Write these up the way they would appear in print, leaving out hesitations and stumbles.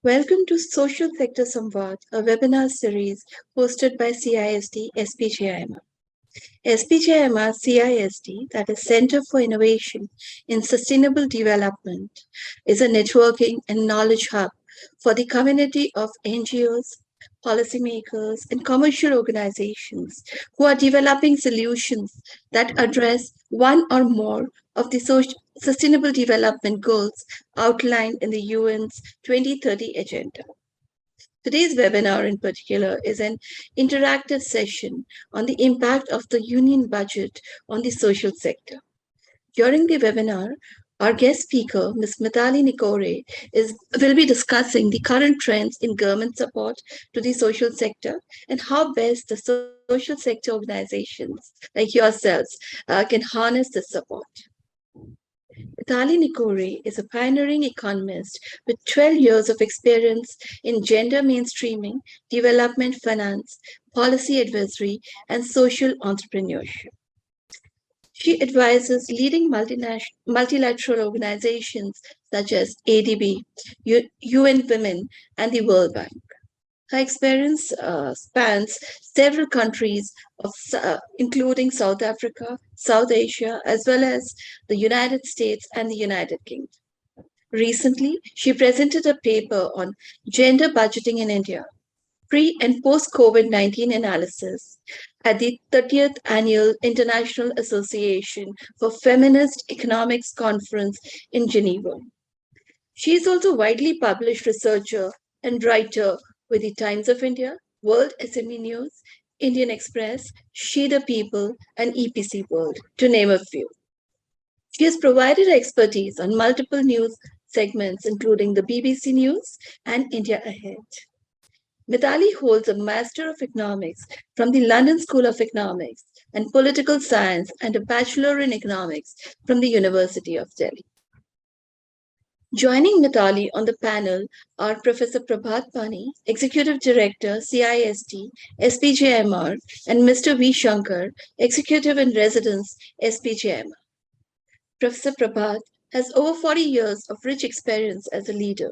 Welcome to Social Sector Samvaad, a webinar series hosted by CISD SPJIMR. SPJIMR CISD, that is Center for Innovation in Sustainable Development, is a networking and knowledge hub for the community of NGOs, policymakers, and commercial organizations who are developing solutions that address one or more of the Sustainable Development Goals outlined in the UN's 2030 Agenda. Today's webinar in particular is an interactive session on the impact of the union budget on the social sector. During the webinar, our guest speaker, Ms. Mithali Nikore, will be discussing the current trends in government support to the social sector and how best the social sector organizations like yourselves can harness this support. Mithali Nikore is a pioneering economist with 12 years of experience in gender mainstreaming, development finance, policy advisory, and social entrepreneurship. She advises leading multilateral organizations such as ADB, UN Women, and the World Bank. Her experience spans several countries, including South Africa, South Asia, as well as the United States and the United Kingdom. Recently, she presented a paper on gender budgeting in India, pre- and post-COVID-19 analysis at the 30th Annual International Association for Feminist Economics Conference in Geneva. She is also a widely published researcher and writer with the Times of India, World SME News, Indian Express, She the People, and EPC World, to name a few. She has provided expertise on multiple news segments, including the BBC News and India Ahead. Mithali holds a Master of Economics from the London School of Economics and Political Science and a Bachelor in Economics from the University of Delhi. Joining Mithali on the panel are Professor Prabhat Pani, Executive Director, CISD, SPJIMR, and Mr. V. Shankar, Executive in Residence, SPJIMR. Professor Prabhat has over 40 years of rich experience as a leader.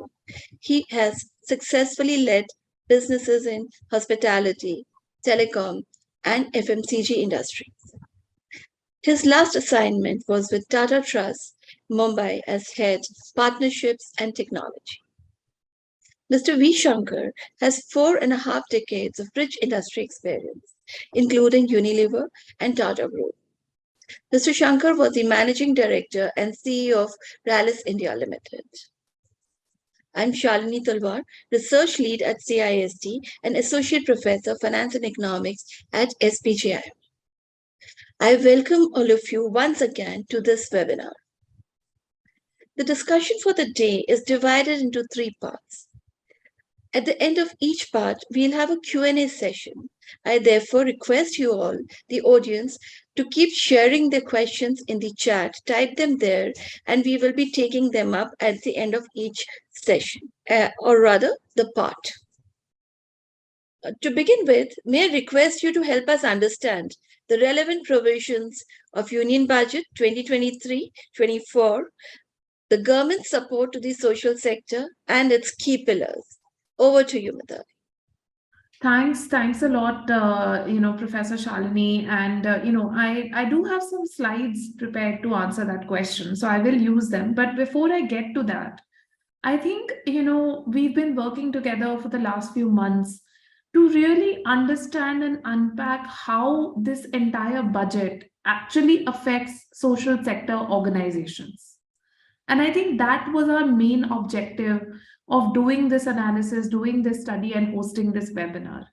He has successfully led businesses in hospitality, telecom, and FMCG industries. His last assignment was with Tata Trust, Mumbai, as head, partnerships and technology. Mr. V. Shankar has 4.5 decades of rich industry experience, including Unilever and Tata Group. Mr. Shankar was the Managing Director and CEO of Rallis India Limited. I'm Shalini Talwar, Research Lead at CISD and Associate Professor, Finance and Economics at SPJIMR. I welcome all of you once again to this webinar. The discussion for the day is divided into 3 parts. At the end of each part, we'll have a Q&A session. I therefore request you all, the audience, to keep sharing their questions in the chat, type them there, and we will be taking them up at the end of each session, or rather, the part. To begin with, may I request you to help us understand the relevant provisions of Union Budget 2023-24, the government support to the social sector, and its key pillars. Over to you, Mithali. Thanks a lot, Professor Shalini. And, I do have some slides prepared to answer that question, so I will use them. But before I get to that, I think, we've been working together for the last few months to really understand and unpack how this entire budget actually affects social sector organizations. And I think that was our main objective of doing this analysis, doing this study, and hosting this webinar.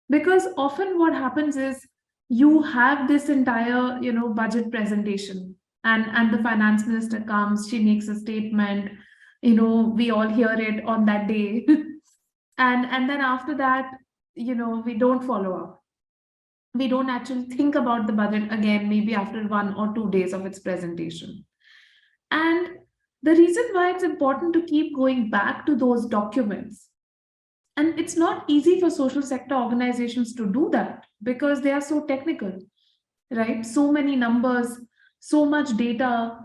Because often what happens is you have this entire, budget presentation, and the finance minister comes, she makes a statement, we all hear it on that day. and then after that, we don't follow up. We don't actually think about the budget again, maybe after 1 or 2 days of its presentation. And the reason why it's important to keep going back to those documents, and it's not easy for social sector organizations to do that because they are so technical, right? So many numbers, so much data,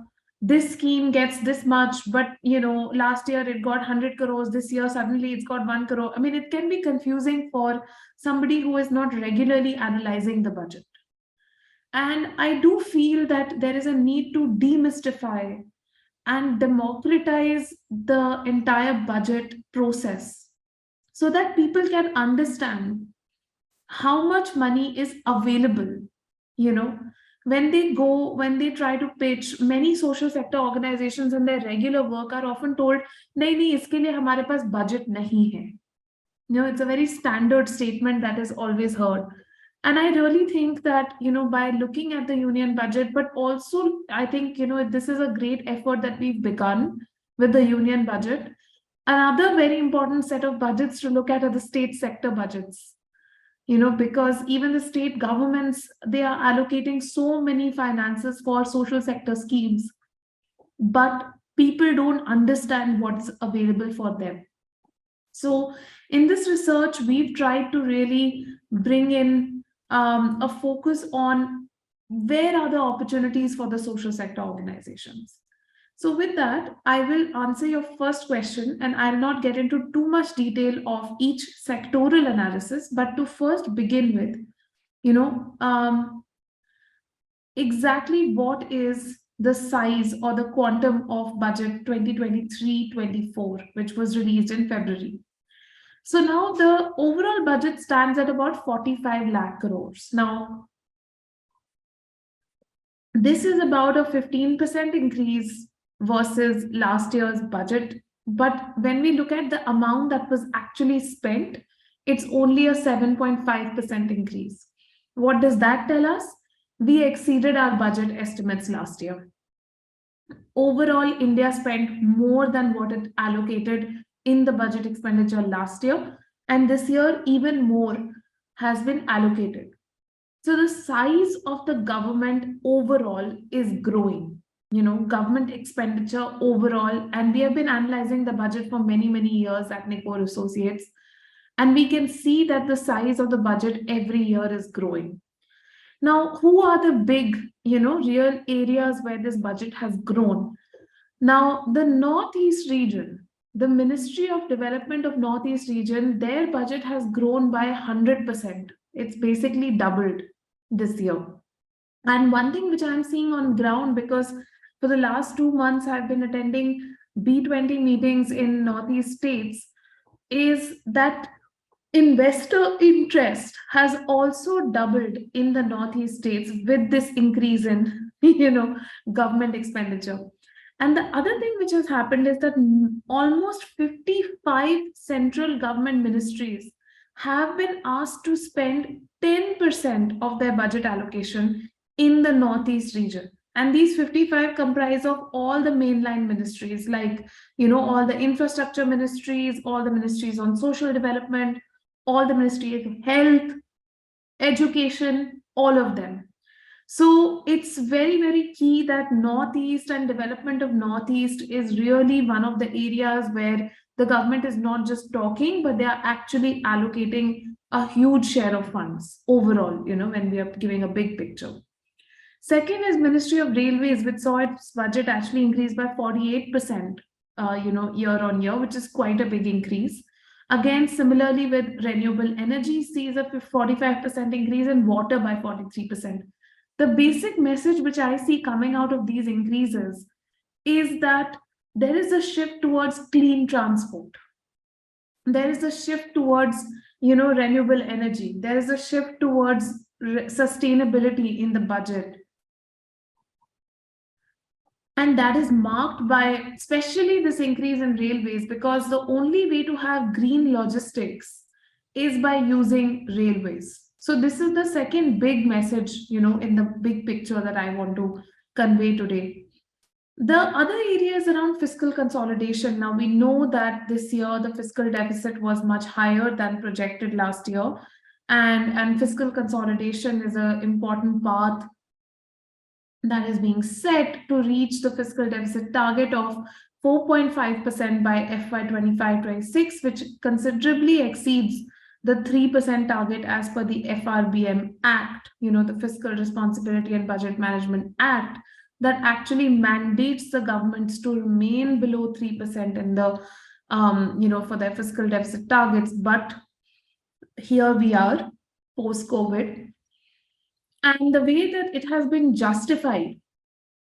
this scheme gets this much, but last year it got 100 crores, this year suddenly it's got 1 crore. I mean, it can be confusing for somebody who is not regularly analyzing the budget. And I do feel that there is a need to demystify and democratize the entire budget process so that people can understand how much money is available. you know when they try to pitch, many social sector organizations in their regular work are often told, nahi nahi, iske liye hamare paas budget nahi hai. It's a very standard statement that is always heard. And I really think that, by looking at the union budget, but also I think, this is a great effort that we've begun with the union budget. Another very important set of budgets to look at are the state sector budgets. Because even the state governments, they are allocating so many finances for social sector schemes, but people don't understand what's available for them. So in this research, we've tried to really bring in a focus on where are the opportunities for the social sector organizations. So with that, I will answer your first question, and I'll not get into too much detail of each sectoral analysis, but to first begin with, exactly what is the size or the quantum of budget 2023-24, which was released in February. So now the overall budget stands at about 45 lakh crores. Now, this is about a 15% increase versus last year's budget. But when we look at the amount that was actually spent, it's only a 7.5% increase. What does that tell us? We exceeded our budget estimates last year. Overall, India spent more than what it allocated in the budget expenditure last year. And this year, even more has been allocated. So the size of the government overall is growing, government expenditure overall. And we have been analyzing the budget for many, many years at Nippon Associates. And we can see that the size of the budget every year is growing. Now, who are the big, real areas where this budget has grown? Now, the Northeast region, the Ministry of Development of Northeast region, their budget has grown by 100%. It's basically doubled this year. And one thing which I'm seeing on ground, because for the last 2 months I've been attending B20 meetings in Northeast states, is that investor interest has also doubled in the Northeast states with this increase in government expenditure. And the other thing which has happened is that almost 55 central government ministries have been asked to spend 10% of their budget allocation in the Northeast region. And these 55 comprise of all the mainline ministries, like, all the infrastructure ministries, all the ministries on social development, all the ministries of health, education, all of them. So it's very, very key that Northeast and development of Northeast is really one of the areas where the government is not just talking, but they are actually allocating a huge share of funds overall, when we are giving a big picture. Second is Ministry of Railways, which saw its budget actually increase by 48%, year on year, which is quite a big increase. Again, similarly with renewable energy, sees a 45% increase, in water by 43%. The basic message which I see coming out of these increases is that there is a shift towards clean transport. There is a shift towards, renewable energy. There is a shift towards sustainability in the budget. And that is marked by especially this increase in railways, because the only way to have green logistics is by using railways. So this is the second big message, in the big picture that I want to convey today. The other area is around fiscal consolidation. Now, we know that this year the fiscal deficit was much higher than projected last year. And fiscal consolidation is an important path that is being set to reach the fiscal deficit target of 4.5% by FY 25-26, which considerably exceeds the 3% target as per the FRBM Act, the Fiscal Responsibility and Budget Management Act, that actually mandates the governments to remain below 3% in the, for their fiscal deficit targets. But here we are post-COVID. And the way that it has been justified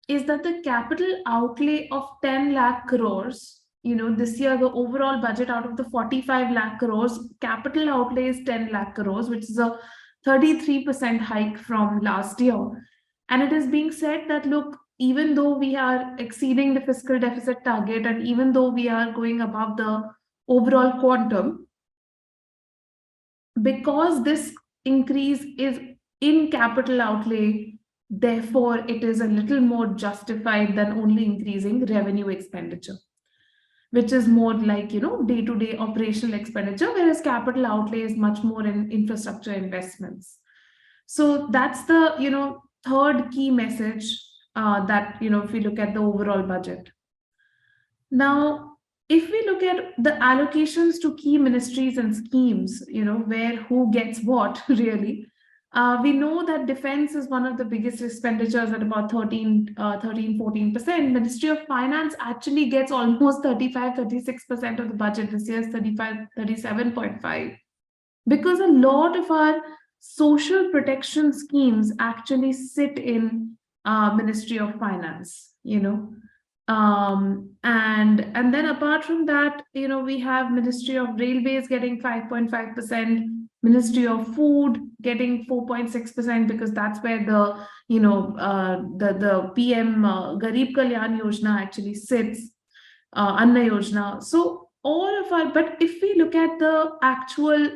is that the capital outlay of 10 lakh crores, this year the overall budget out of the 45 lakh crores, capital outlay is 10 lakh crores, which is a 33% hike from last year. And it is being said that, look, even though we are exceeding the fiscal deficit target and even though we are going above the overall quantum, because this increase is in capital outlay, therefore it is a little more justified than only increasing revenue expenditure, which is more like, day-to-day operational expenditure, whereas capital outlay is much more in infrastructure investments. So that's the, third key message that, if we look at the overall budget. Now, if we look at the allocations to key ministries and schemes, where who gets what really, we know that defense is one of the biggest expenditures at about 14%. Ministry of Finance actually gets almost 35-36% of the budget. This year is 37.5. Because a lot of our social protection schemes actually sit in Ministry of Finance, and then apart from that, we have Ministry of Railways getting 5.5%, Ministry of Food getting 4.6%, because that's where the the PM Garib Kalyan Yojana actually sits, Anna Yojana. So all of our, but if we look at the actual,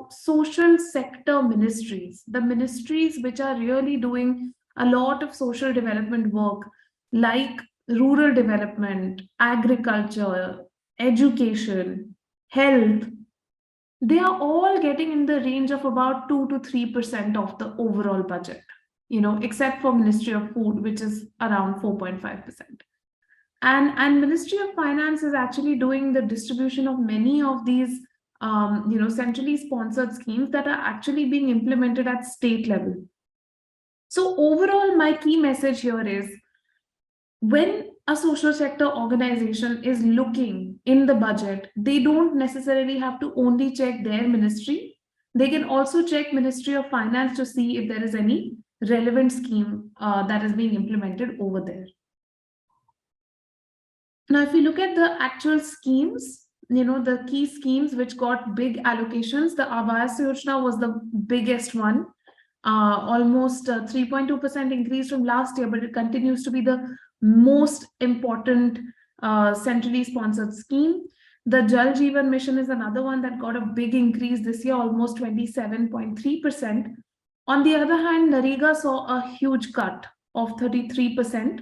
social sector ministries, the ministries which are really doing a lot of social development work, like rural development, agriculture, education, health, they are all getting in the range of about 2 to 3% of the overall budget, except for Ministry of Food, which is around 4.5%. And Ministry of Finance is actually doing the distribution of many of these centrally sponsored schemes that are actually being implemented at state level. So overall, my key message here is, when a social sector organization is looking in the budget, they don't necessarily have to only check their ministry. They can also check Ministry of Finance to see if there is any relevant scheme that is being implemented over there. Now, if we look at the actual schemes, the key schemes which got big allocations, the Awas Yojana was the biggest one, almost 3.2% increase from last year, but it continues to be the most important centrally sponsored scheme. The Jal Jeevan Mission is another one that got a big increase this year, almost 27.3%. On the other hand, Narega saw a huge cut of 33%.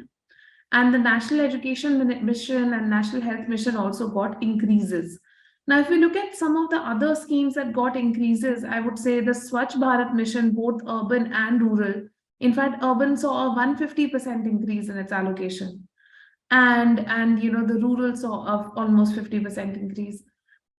And the National Education Mission and National Health Mission also got increases. Now, if we look at some of the other schemes that got increases, I would say the Swachh Bharat Mission, both urban and rural. In fact, urban saw a 150% increase in its allocation. And the rural saw almost 50% increase.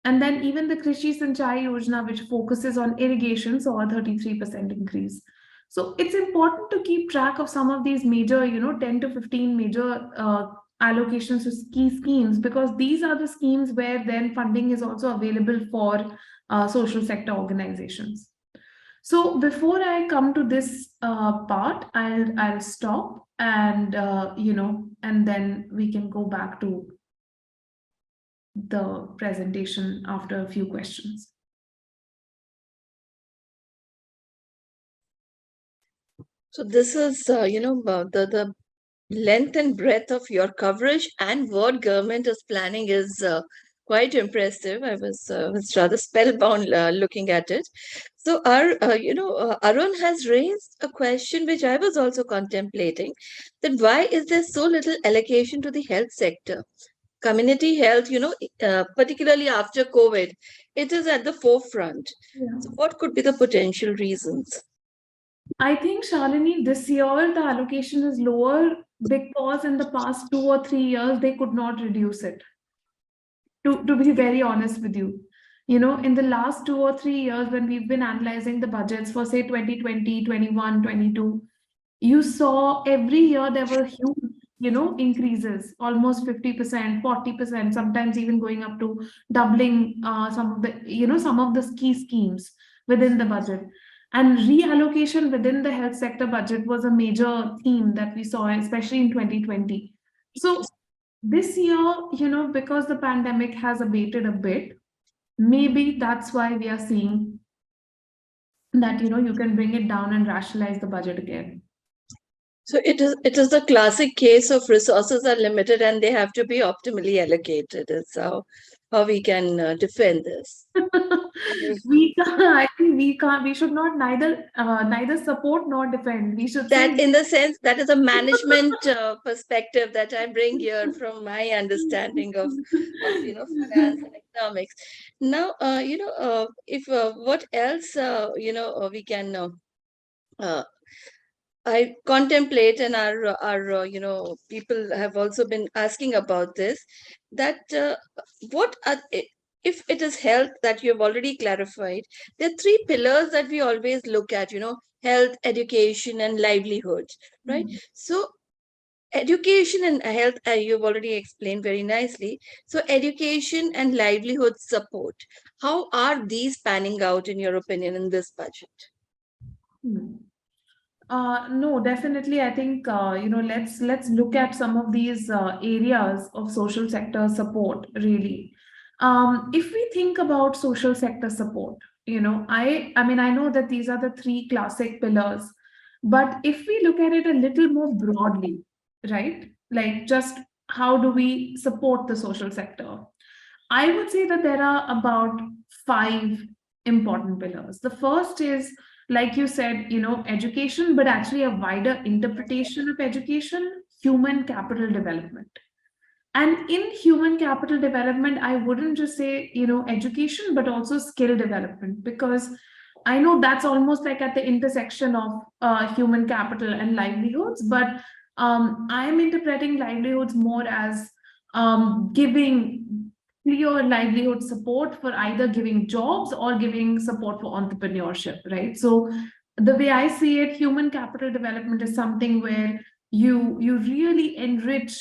And then even the Krishi Sinchai Yojana, which focuses on irrigation, saw a 33% increase. So it's important to keep track of some of these major, 10 to 15 major allocations to key schemes, because these are the schemes where then funding is also available for social sector organizations. So before I come to this part, I'll stop and and then we can go back to the presentation after a few questions. So this is, the length and breadth of your coverage and what government is planning is quite impressive. I was rather spellbound looking at it. So Arun has raised a question which I was also contemplating, that why is there so little allocation to the health sector? Community health, particularly after COVID, it is at the forefront. Yeah. So what could be the potential reasons? I think, Shalini, this year the allocation is lower because in the past 2 or 3 years, they could not reduce it. To be very honest with you, in the last 2 or 3 years, when we've been analyzing the budgets for, say, 2020, 21, 22, You saw every year there were huge, increases, almost 50%, 40%, sometimes even going up to doubling some of the key schemes within the budget. And reallocation within the health sector budget was a major theme that we saw, especially in 2020. So this year, because the pandemic has abated a bit, maybe that's why we are seeing that, you can bring it down and rationalize the budget again. So it is the classic case of resources are limited and they have to be optimally allocated. Is how we can defend this. I think we should not neither support nor defend. We should That, say in the sense, that is a management perspective that I bring here from my understanding of finance and economics. Now, if what else we can uh, I contemplate, and our people have also been asking about this, that what are, if it is health that you have already clarified, there are three pillars that we always look at, health, education, and livelihood, right? Hmm. So education and health, you've already explained very nicely. So education and livelihood support, how are these panning out in your opinion in this budget? Hmm. No, definitely. I think let's look at some of these areas of social sector support. Really, if we think about social sector support, I mean, I know that these are the three classic pillars, but if we look at it a little more broadly, right? Like, just how do we support the social sector? I would say that there are about five important pillars. The first is, like you said, education, but actually a wider interpretation of education, human capital development. And in human capital development, I wouldn't just say, education, but also skill development, because I know that's almost like at the intersection of human capital and livelihoods, but I am interpreting livelihoods more as giving clear livelihood support for either giving jobs or giving support for entrepreneurship, right? So the way I see it, human capital development is something where you really enrich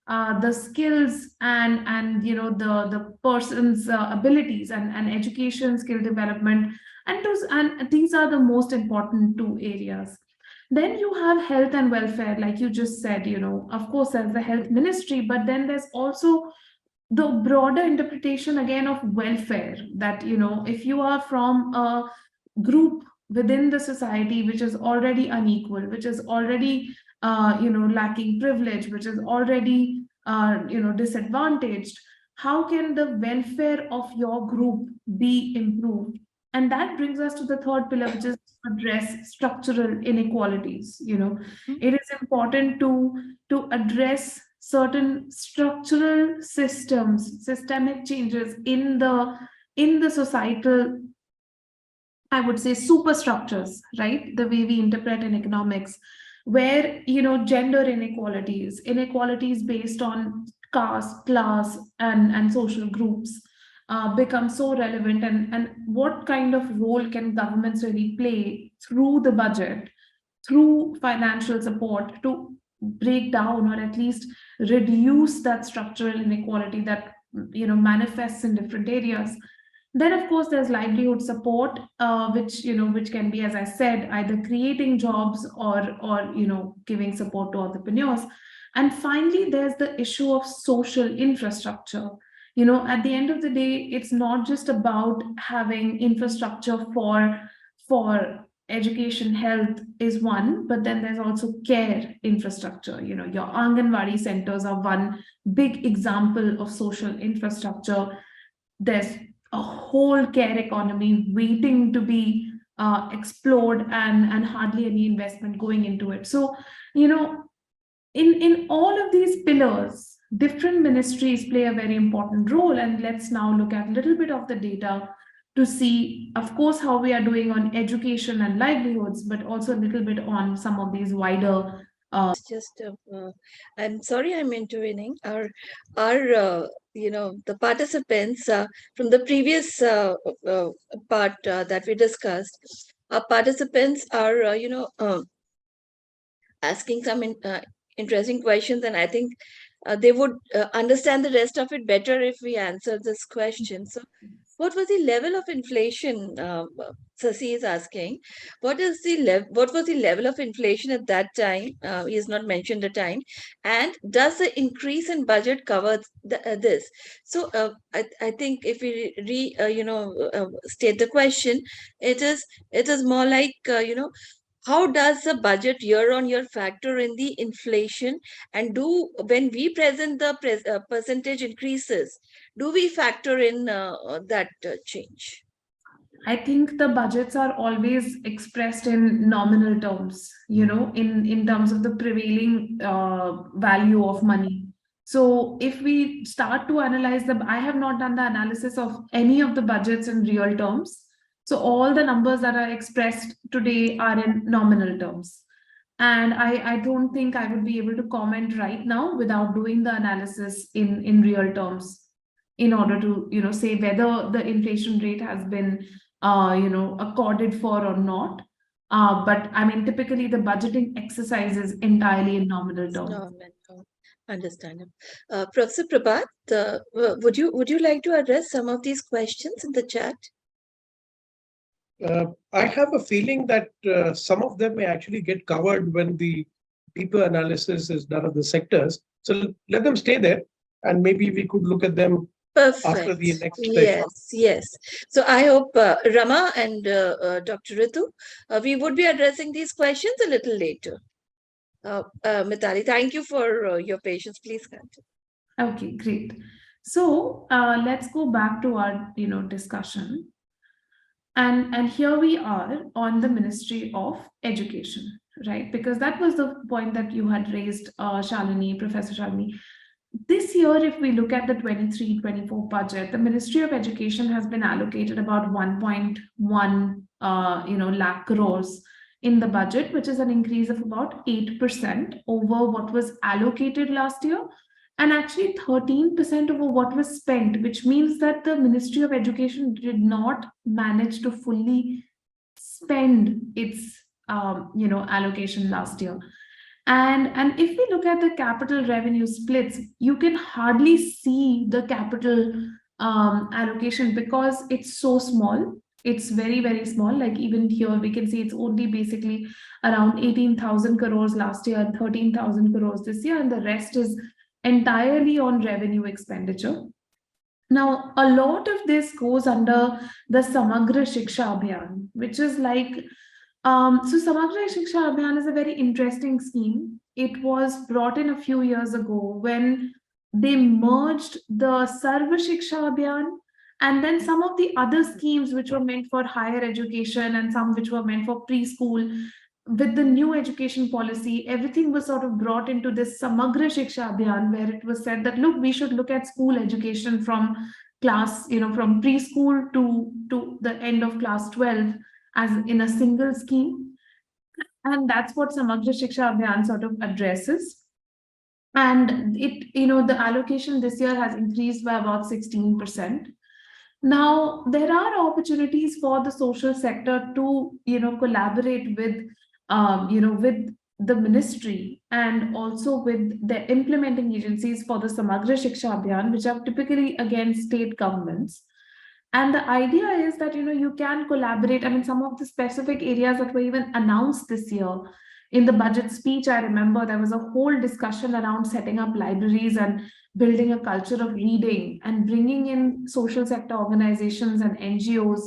the skills and the person's abilities and education skill development, and these are the most important two areas. Then you have health and welfare, like you just said, of course there's the health ministry, but then there's also the broader interpretation again of welfare, that if you are from a group within the society which is already unequal, which is already lacking privilege, which is already disadvantaged, how can the welfare of your group be improved? And that brings us to the third pillar, which is address structural inequalities. It is important to address certain structural systemic changes in the societal, I would say, superstructures, right? The way we interpret in economics, where gender inequalities based on caste, class, and social groups become so relevant, and what kind of role can governments really play through the budget, through financial support, to break down or at least reduce that structural inequality that manifests in different areas. Then of course there's livelihood support, which can be, as I said, either creating jobs or giving support to entrepreneurs. And finally there's the issue of social infrastructure. At the end of the day, it's not just about having infrastructure for education. Health is one, but then there's also care infrastructure. Your Anganwadi centers are one big example of social infrastructure. There's a whole care economy waiting to be explored, and hardly any investment going into it. So in all of these pillars, different ministries play a very important role. And let's now look at a little bit of the data to see, of course, how we are doing on education and livelihoods, but also a little bit on some of these wider. Just I'm sorry I'm intervening. Our the participants from the previous part that we discussed, our participants are asking some interesting questions, and I think they would understand the rest of it better if we answer this question. So, what was the level of inflation? Sasi is asking, what was the level of inflation at that time? He has not mentioned the time, and does the increase in budget cover this? So, I think if we state the question, it is more like how does the budget year on year factor in the inflation, and do when we present the percentage increases, do we factor in that change? I think the budgets are always expressed in nominal terms, in terms of the prevailing value of money. So if we start to analyze I have not done the analysis of any of the budgets in real terms. So all the numbers that are expressed today are in nominal terms. And I don't think I would be able to comment right now without doing the analysis in real terms in order to, say whether the inflation rate has been accorded for or not. But I mean, typically the budgeting exercise is entirely in nominal terms. No, no, understandable. Professor Prabhat, would you like to address some of these questions in the chat? I have a feeling that some of them may actually get covered when the deeper analysis is done of the sectors. So let them stay there, and maybe we could look at them after the Perfect. next session. Yes. So I hope Rama and Dr. Ritu, we would be addressing these questions a little later. Mitali, thank you for your patience. Please continue. Okay, great. So let's go back to our discussion. And here we are on the Ministry of Education, right? Because that was the point that you had raised, Shalini, Professor Shalini. This year, if we look at the 23-24 budget, the Ministry of Education has been allocated about 1.1 lakh crores in the budget, which is an increase of about 8% over what was allocated last year, and actually 13% over what was spent, which means that the Ministry of Education did not manage to fully spend its allocation last year. And if we look at the capital revenue splits, you can hardly see the capital allocation because it's so small. It's very, very small. Like even here, we can see it's only basically around 18,000 crores last year and 13,000 crores this year, and the rest is entirely on revenue expenditure. Now, a lot of this goes under the Samagra Shiksha Abhiyan, which is like, so Samagra Shiksha Abhiyan is a very interesting scheme. It was brought in a few years ago when they merged the Sarva Shiksha Abhiyan and then some of the other schemes which were meant for higher education and some which were meant for preschool. With the new education policy, everything was sort of brought into this Samagra Shiksha Abhiyan, where it was said that, look, we should look at school education from class, from preschool to the end of class 12 as in a single scheme. And that's what Samagra Shiksha Abhiyan sort of addresses. And the allocation this year has increased by about 16%. Now, there are opportunities for the social sector to, collaborate with with the ministry and also with the implementing agencies for the Samagra Shiksha Abhiyan, which are typically again state governments. And the idea is that you can collaborate. I mean, some of the specific areas that were even announced this year in the budget speech, I remember there was a whole discussion around setting up libraries and building a culture of reading and bringing in social sector organizations and NGOs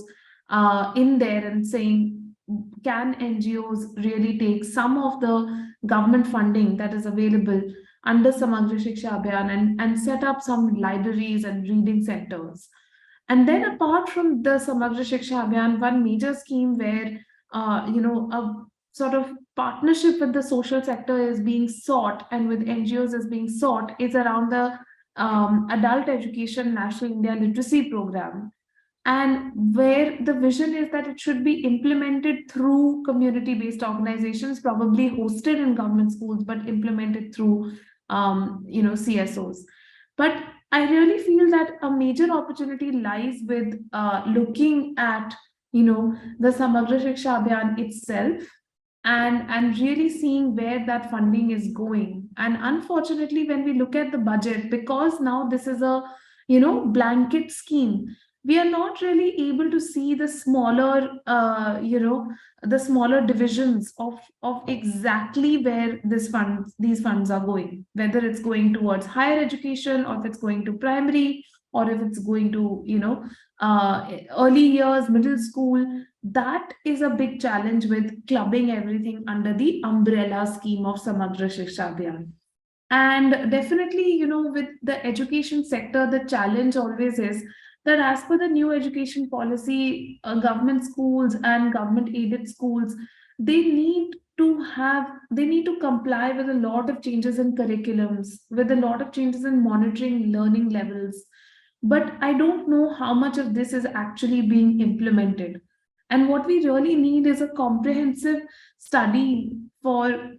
in there and saying, can NGOs really take some of the government funding that is available under Samagra Shiksha Abhiyan and set up some libraries and reading centers? And then apart from the Samagra Shiksha Abhiyan, one major scheme where, a sort of partnership with the social sector is being sought and with NGOs is being sought is around the Adult Education National India Literacy Program, and where the vision is that it should be implemented through community-based organizations, probably hosted in government schools, but implemented through, CSOs. But I really feel that a major opportunity lies with looking at, the Samagra Shiksha Abhiyan itself and really seeing where that funding is going. And unfortunately, when we look at the budget, because now this is a blanket scheme, we are not really able to see the smaller the smaller divisions of exactly where these funds are going, whether it's going towards higher education, or if it's going to primary, or if it's going to early years, middle school. That is a big challenge with clubbing everything under the umbrella scheme of Samagra Shiksha Abhiyan. And definitely, with the education sector, the challenge always is that as per the new education policy, government schools and government aided schools, they need to comply with a lot of changes in curriculums, with a lot of changes in monitoring learning levels. But I don't know how much of this is actually being implemented. And what we really need is a comprehensive study for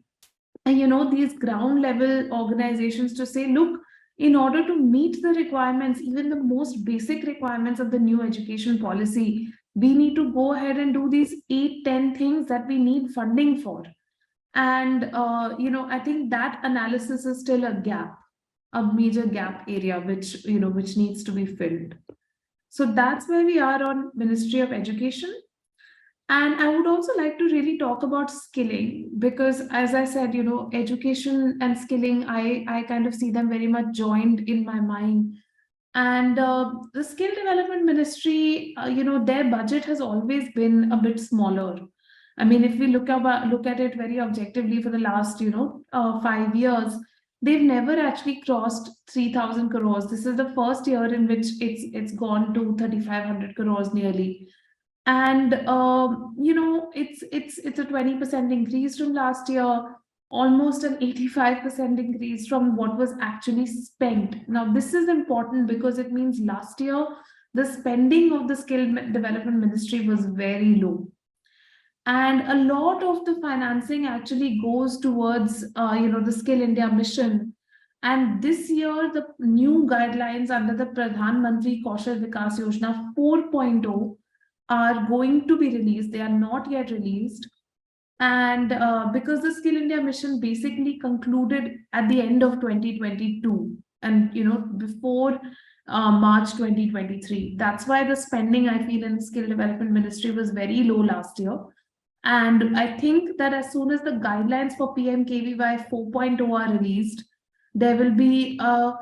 these ground level organizations to say, look, in order to meet the requirements, even the most basic requirements of the new education policy, we need to go ahead and do these 8-10 things that we need funding for. And I think that analysis is still a gap, a major gap area which needs to be filled. So that's where we are on Ministry of Education. And I would also like to really talk about skilling, because as I said, education and skilling, I kind of see them very much joined in my mind. And the Skill Development Ministry, their budget has always been a bit smaller. I mean, if we look at it very objectively for the last 5 years, they've never actually crossed 3,000 crores. This is the first year in which it's gone to 3,500 crores nearly. And it's a 20% increase from last year, almost an 85% increase from what was actually spent. Now this is important because it means last year the spending of the Skill Development Ministry was very low, and a lot of the financing actually goes towards the Skill India mission. And this year the new guidelines under the Pradhan Mantri Kaushal Vikas Yojana 4.0 are going to be released. They are not yet released. And because the Skill India mission basically concluded at the end of 2022, and before March 2023, that's why the spending, I feel, in the Skill Development Ministry was very low last year. And I think that as soon as the guidelines for PMKVY 4.0 are released, there will be a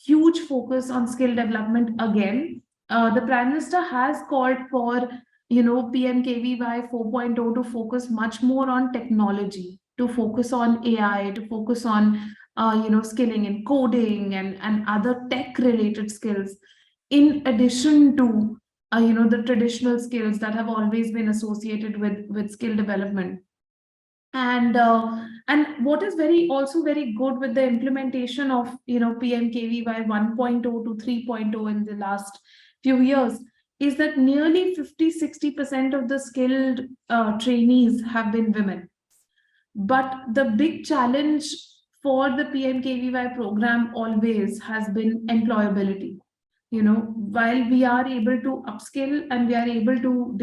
huge focus on skill development again. The Prime Minister has called for PMKVY 4.0 to focus much more on technology, to focus on AI, to focus on skilling in coding and other tech related skills, in addition to the traditional skills that have always been associated with skill development. And what is very good with the implementation of PMKVY 1.0 to 3.0 in the last few years is that nearly 50-60% of the skilled trainees have been women. But the big challenge for the PMKVY program always has been employability. While we are able to upskill and we are able to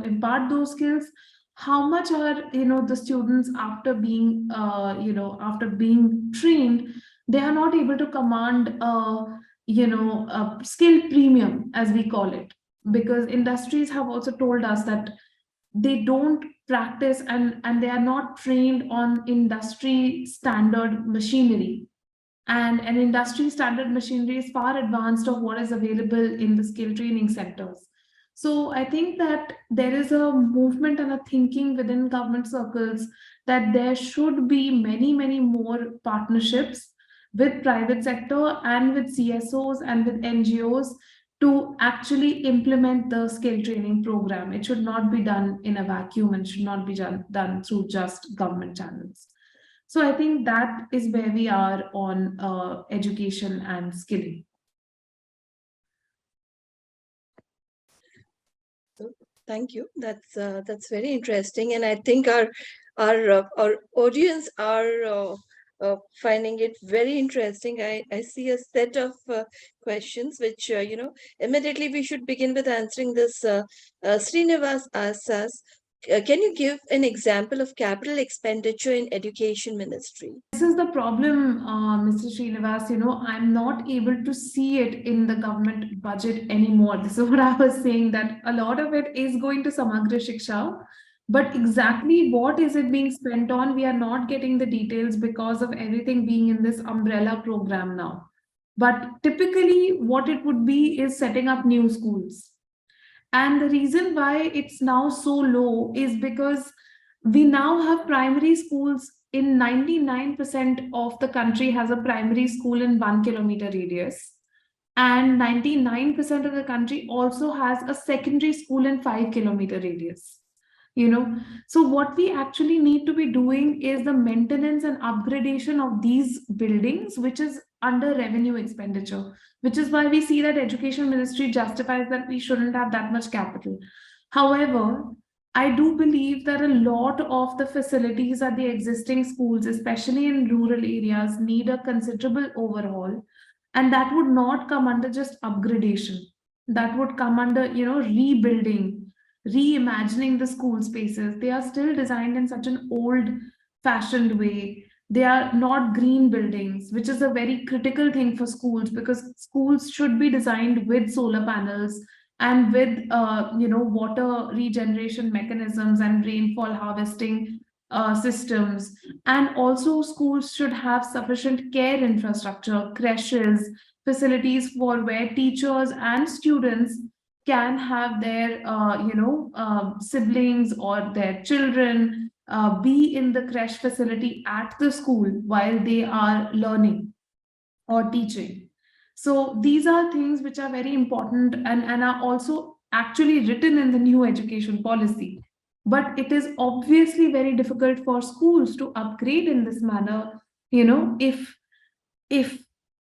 impart those skills, how much are the students, after being after being trained, they are not able to command a skill premium, as we call it, because industries have also told us that they don't practice and they are not trained on industry standard machinery, and an industry standard machinery is far advanced of what is available in the skill training centers. So I think that there is a movement and a thinking within government circles that there should be many more partnerships with private sector and with CSOs and with NGOs to actually implement the skill training program. It should not be done in a vacuum and should not be done through just government channels. So I think that is where we are on education and skilling. Thank you. That's very interesting, and I think our audience are finding it very interesting. I see a set of questions which immediately we should begin with answering this. Srinivas asks us, Can you give an example of capital expenditure in education ministry? This is the problem, Mr. Srinivas. I'm not able to see it in the government budget anymore. This is what I was saying, that a lot of it is going to Samagra Shiksha, but exactly what is it being spent on, we are not getting the details because of everything being in this umbrella program now. But typically, what it would be is setting up new schools. And the reason why it's now so low is because we now have primary schools in 99% of the country has a primary school in 1 kilometer radius. And 99% of the country also has a secondary school in 5 kilometer radius. So what we actually need to be doing is the maintenance and upgradation of these buildings, which is under revenue expenditure, which is why we see that education ministry justifies that we shouldn't have that much capital. However, I do believe that a lot of the facilities at the existing schools, especially in rural areas, need a considerable overhaul. And that would not come under just upgradation. That would come under, rebuilding, reimagining the school spaces. They are still designed in such an old fashioned way. They are not green buildings, which is a very critical thing for schools, because schools should be designed with solar panels and with water regeneration mechanisms and rainfall harvesting systems. And also schools should have sufficient care infrastructure, creches, facilities for where teachers and students can have their siblings or their children be in the creche facility at the school while they are learning or teaching. So these are things which are very important, and are also actually written in the new education policy. But it is obviously very difficult for schools to upgrade in this manner, if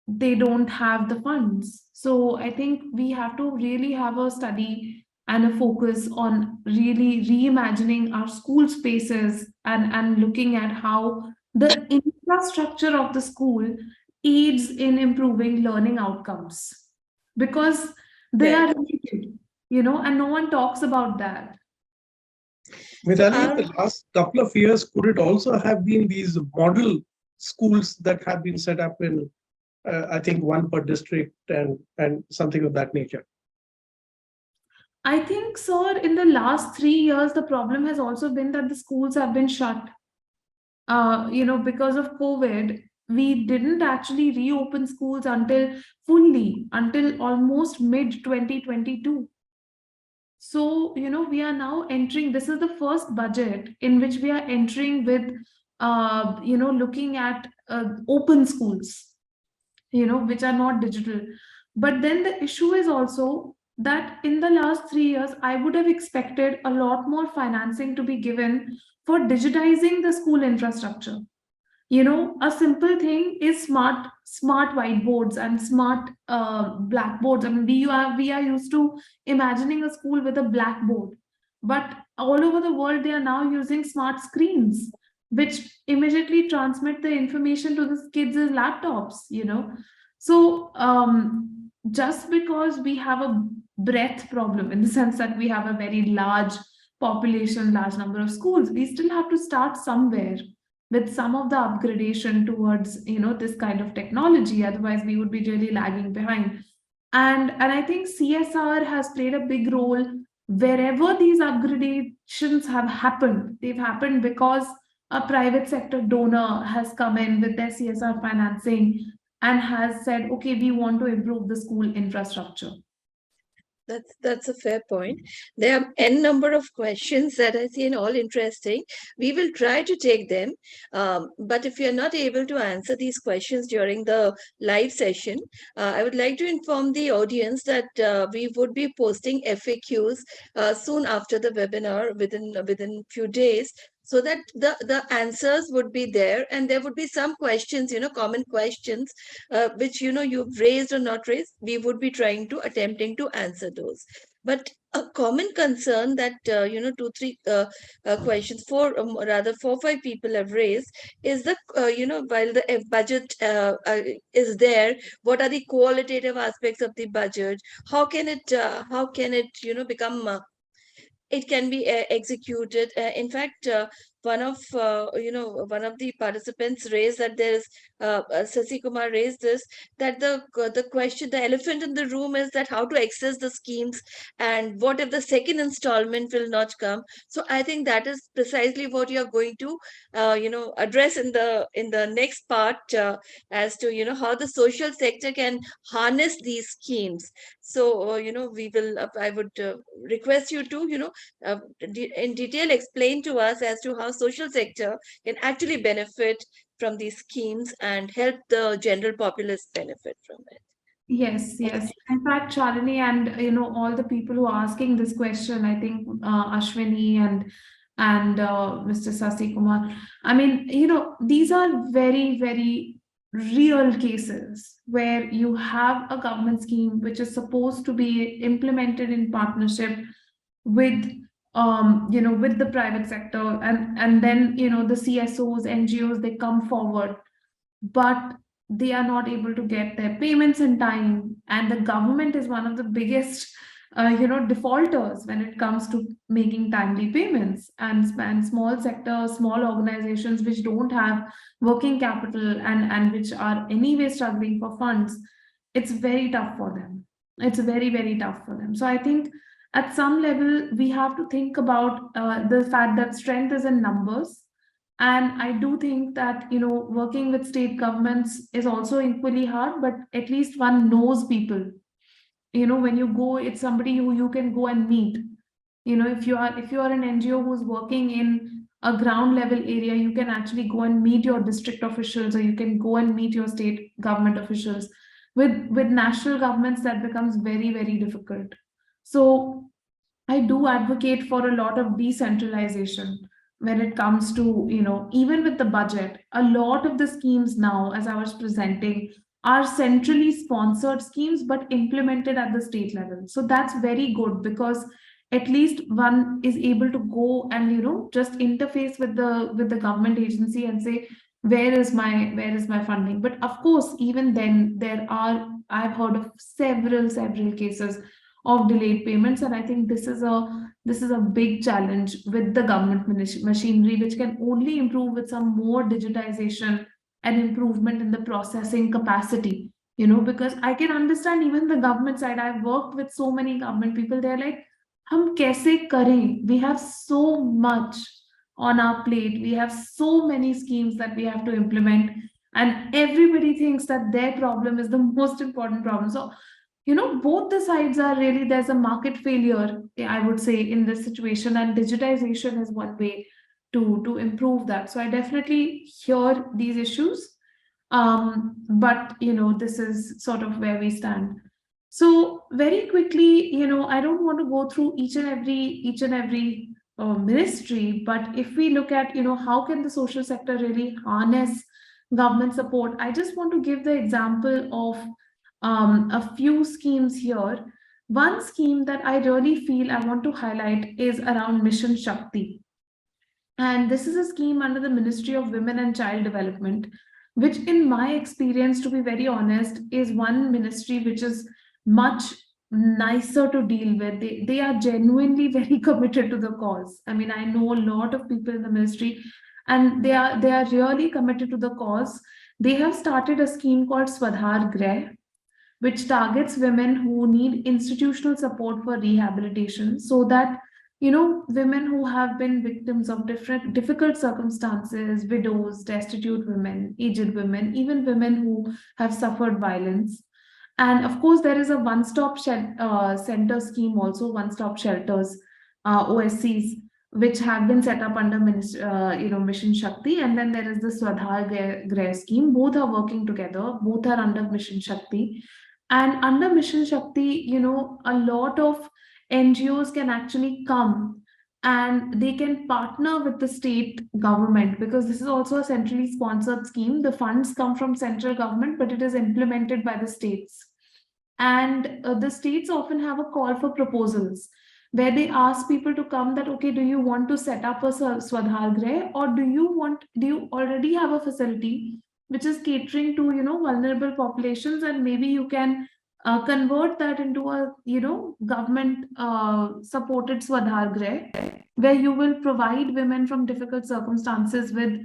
they don't have the funds. So I think we have to really have a study and a focus on really reimagining our school spaces, and looking at how the infrastructure of the school aids in improving learning outcomes, because they are related, and no one talks about that. Midali, in the last couple of years, could it also have been these model schools that have been set up in, I think, one per district and something of that nature? I think, sir, in the last 3 years, the problem has also been that the schools have been shut. Because of COVID, we didn't actually reopen schools until almost mid 2022. So, we are now entering, this is the first budget in which we are entering with, looking at open schools, which are not digital. But then the issue is also that in the last 3 years, I would have expected a lot more financing to be given for digitizing the school infrastructure. A simple thing is smart whiteboards and smart blackboards. I mean, we are used to imagining a school with a blackboard, but all over the world they are now using smart screens, which immediately transmit the information to the kids' laptops. So just because we have a breadth problem, in the sense that we have a very large population, large number of schools, we still have to start somewhere with some of the upgradation towards this kind of technology. Otherwise we would be really lagging behind. And I think CSR has played a big role. Wherever these upgradations have happened, they've happened because a private sector donor has come in with their CSR financing and has said, okay, we want to improve the school infrastructure. That's a fair point. There are n number of questions that I see all interesting. We will try to take them, but if you are not able to answer these questions during the live session, I would like to inform the audience that we would be posting FAQs soon after the webinar, within few days, so that the answers would be there, and there would be some questions, common questions, which you've raised or not raised. We would be trying to attempting to answer those. But a common concern that 2-3 questions, rather 4-5 people have raised, is the while the budget is there, what are the qualitative aspects of the budget? How can it become it can be executed. In fact, one of the participants raised that there is Sasi Kumar raised this, that the question, the elephant in the room is that how to access the schemes, and what if the second installment will not come. So I think that is precisely what you are going to address in the next part, as to how the social sector can harness these schemes. So we will I would request you to in detail explain to us as to how social sector can actually benefit from these schemes and help the general populace benefit from it. Yes, Okay. yes. In fact, Shalini, and all the people who are asking this question, I think Ashwini and Mr. Sasi Kumar. I mean, these are very, very real cases where you have a government scheme which is supposed to be implemented in partnership with with the private sector, and then the CSOs, NGOs, they come forward, but they are not able to get their payments in time, and the government is one of the biggest defaulters when it comes to making timely payments, and small sector, small organizations which don't have working capital and which are anyway struggling for funds, it's very tough for them. It's very, very tough for them. So I think at some level we have to think about the fact that strength is in numbers. And I do think that, working with state governments is also equally hard, but at least one knows people. When you go, it's somebody who you can go and meet. If you are an NGO who's working in a ground level area, you can actually go and meet your district officials, or you can go and meet your state government officials. With national governments, that becomes very, very difficult. So I do advocate for a lot of decentralization when it comes to, even with the budget. A lot of the schemes now, as I was presenting, are centrally sponsored schemes but implemented at the state level. So that's very good, because at least one is able to go and just interface with the government agency and say, where is my funding. But of course, even then, I've heard of several cases of delayed payments, and I think this is a big challenge with the government machinery, which can only improve with some more digitization and improvement in the processing capacity. Because I can understand even the government side. I've worked with so many government people. They're like, hum kaise kare? We have so much on our plate. We have so many schemes that we have to implement, and everybody thinks that their problem is the most important problem. So both the sides are really, there's a market failure, I would say, in this situation, and digitization is one way to improve that. So I definitely hear these issues, but this is sort of where we stand. So very quickly, I don't want to go through each and every ministry, but if we look at how can the social sector really harness government support, I just want to give the example of a few schemes here. One scheme that I really feel I want to highlight is around Mission Shakti. And this is a scheme under the Ministry of Women and Child Development, which, in my experience, to be very honest, is one ministry which is much nicer to deal with. They are genuinely very committed to the cause. I mean, I know a lot of people in the ministry, and they are really committed to the cause. They have started a scheme called Swadhar Greh, which targets women who need institutional support for rehabilitation, so that women who have been victims of different difficult circumstances, widows, destitute women, aged women, even women who have suffered violence. And of course, there is a center scheme also, one-stop shelters, OSCs, which have been set up under Mission Shakti. And then there is the Swadhar Greh scheme. Both are working together. Both are under Mission Shakti. And under Mission Shakti, a lot of NGOs can actually come and they can partner with the state government, because this is also a centrally sponsored scheme. The funds come from central government, but it is implemented by the states. And the states often have a call for proposals where they ask people to come that, okay, do you want to set up a Swadhar Greh, or do you already have a facility which is catering to vulnerable populations, and maybe you can convert that into a government supported Swadhargrah, where you will provide women from difficult circumstances with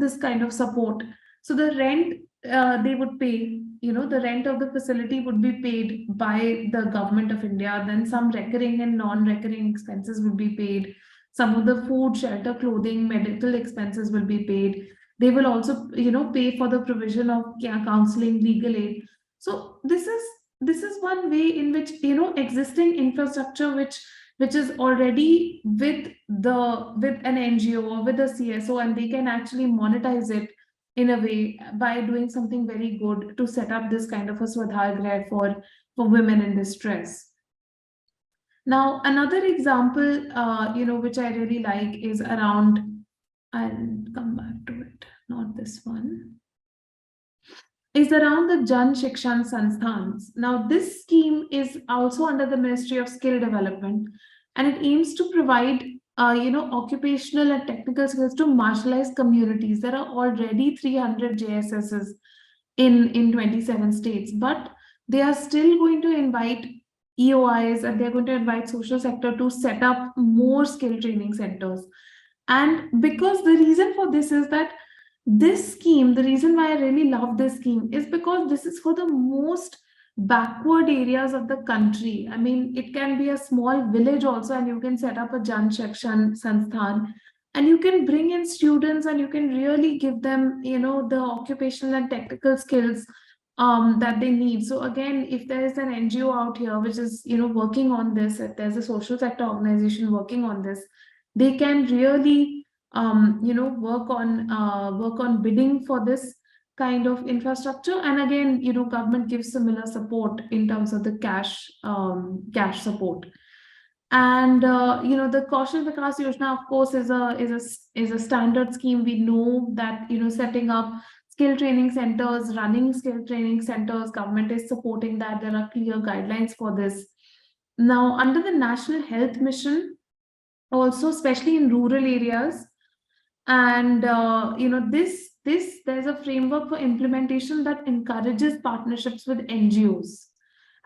this kind of support. So the rent they would pay, the rent of the facility would be paid by the government of India. Then some recurring and non-recurring expenses will be paid. Some of the food, shelter, clothing, medical expenses will be paid. They will also pay for the provision of counseling, legal aid. So this is one way in which existing infrastructure which is already with an NGO or with a CSO, and they can actually monetize it in a way by doing something very good to set up this kind of a Swadhargrah for women in distress. Now, another example, which I really like is around, I'll come back to it, not this one, is around the Jan Shikshan Sansthaans. Now, this scheme is also under the Ministry of Skill Development, and it aims to provide occupational and technical skills to marginalized communities. There are already 300 JSSs in 27 states, but they are still going to invite EOIs, and they're going to invite social sector to set up more skill training centers. And because the reason for this is that this scheme, the reason why I really love this scheme is because this is for the most backward areas of the country. I mean, it can be a small village also, and you can set up a Jan Shikshan Sansthan, and you can bring in students, and you can really give them, the occupational and technical skills that they need. So again, if there is an NGO out here which is, working on this, if there's a social sector organization working on this, they can really work on bidding for this kind of infrastructure. And again, government gives similar support in terms of the cash support. And the Kaushal Vikas Yojana, of course, is a standard scheme. We know that setting up skill training centers, running skill training centers, government is supporting that. There are clear guidelines for this. Now, under the National Health Mission, also especially in rural areas, and there's a framework for implementation that encourages partnerships with NGOs.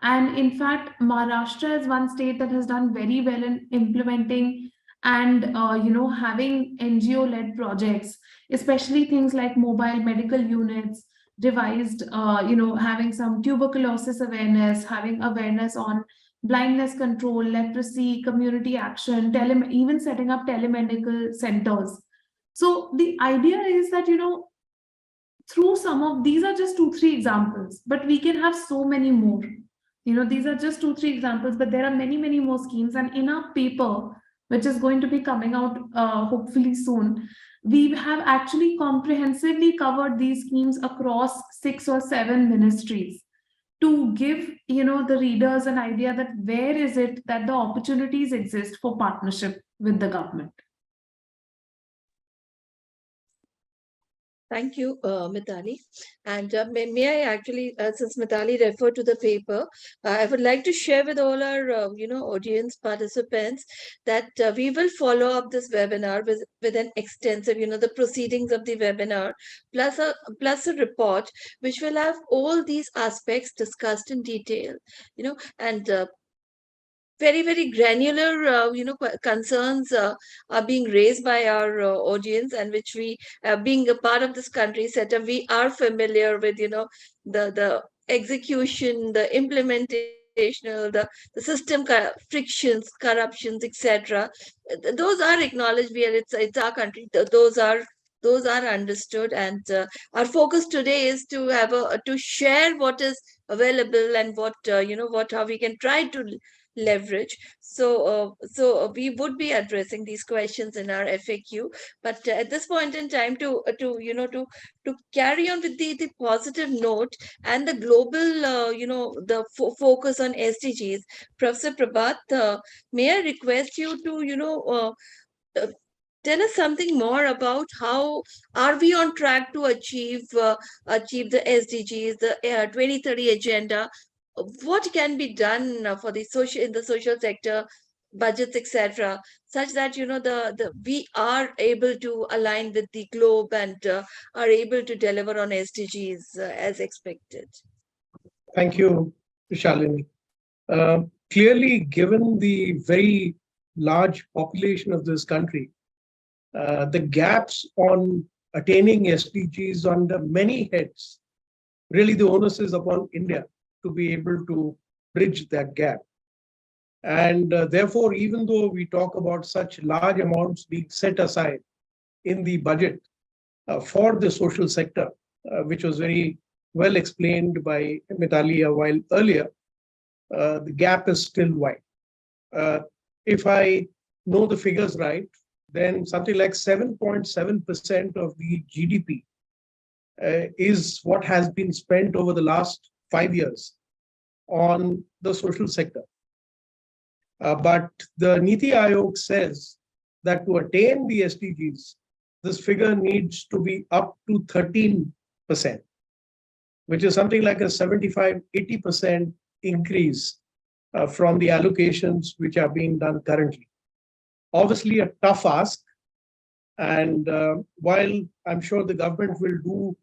And in fact, Maharashtra is one state that has done very well in implementing and having NGO-led projects, especially things like mobile medical units, devised, having some tuberculosis awareness, having awareness on blindness control, leprosy, community action, even setting up telemedical centers. So the idea is that, through some of these are just 2-3 examples, but we can have so many more. These are just 2-3 examples, but there are many, many more schemes. And in our paper, which is going to be coming out hopefully soon, we have actually comprehensively covered these schemes across 6 or 7 ministries to give the readers an idea that where is it that the opportunities exist for partnership with the government. Thank you, Mithali. And may I actually, since Mithali referred to the paper, I would like to share with all our, audience participants that we will follow up this webinar with an extensive, the proceedings of the webinar, plus a report, which will have all these aspects discussed in detail, and very, very granular, concerns are being raised by our audience, and which we, being a part of this country setup, we are familiar with, the execution, the implementation, the system frictions, corruptions, etc. Those are acknowledged. It's our country. Those are understood, and our focus today is to to share what is available and what how we can try to leverage. So we would be addressing these questions in our FAQ, but at this point in time, to carry on with the positive note and the global the focus on SDGs, Professor Prabhat, may I request you to tell us something more about how are we on track to achieve the SDGs, the 2030 agenda. What can be done for the social sector, budgets, etc., such that the we are able to align with the globe and are able to deliver on SDGs as expected. Thank you, Shalini. Clearly, given the very large population of this country, the gaps on attaining SDGs under many heads, really the onus is upon India to be able to bridge that gap. And therefore, even though we talk about such large amounts being set aside in the budget for the social sector, which was very well explained by Mitali a while earlier, the gap is still wide. If I know the figures right, then something like 7.7% of the GDP is what has been spent over the last 5 years on the social sector. But the Niti Aayog says that to attain the SDGs, this figure needs to be up to 13%, which is something like a 75-80% increase from the allocations which are being done currently. Obviously, a tough ask. And while I'm sure the government will do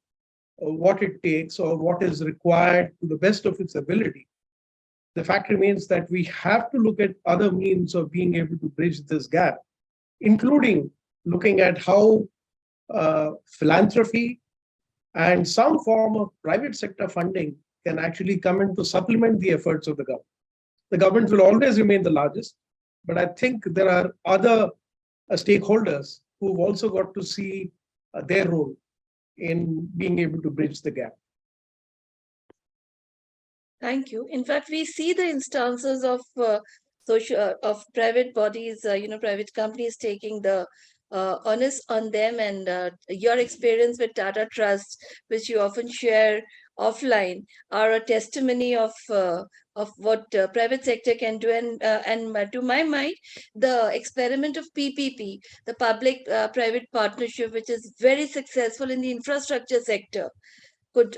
what it takes or what is required to the best of its ability, the fact remains that we have to look at other means of being able to bridge this gap, including looking at how philanthropy and some form of private sector funding can actually come in to supplement the efforts of the government. The government will always remain the largest, but I think there are other stakeholders who've also got to see their role in being able to bridge the gap. Thank you. In fact, we see the instances of of private bodies, private companies taking the onus on them, and your experience with Tata Trust, which you often share offline, are a testimony of what private sector can do. And to my mind, the experiment of PPP, the public-private partnership, which is very successful in the infrastructure sector, could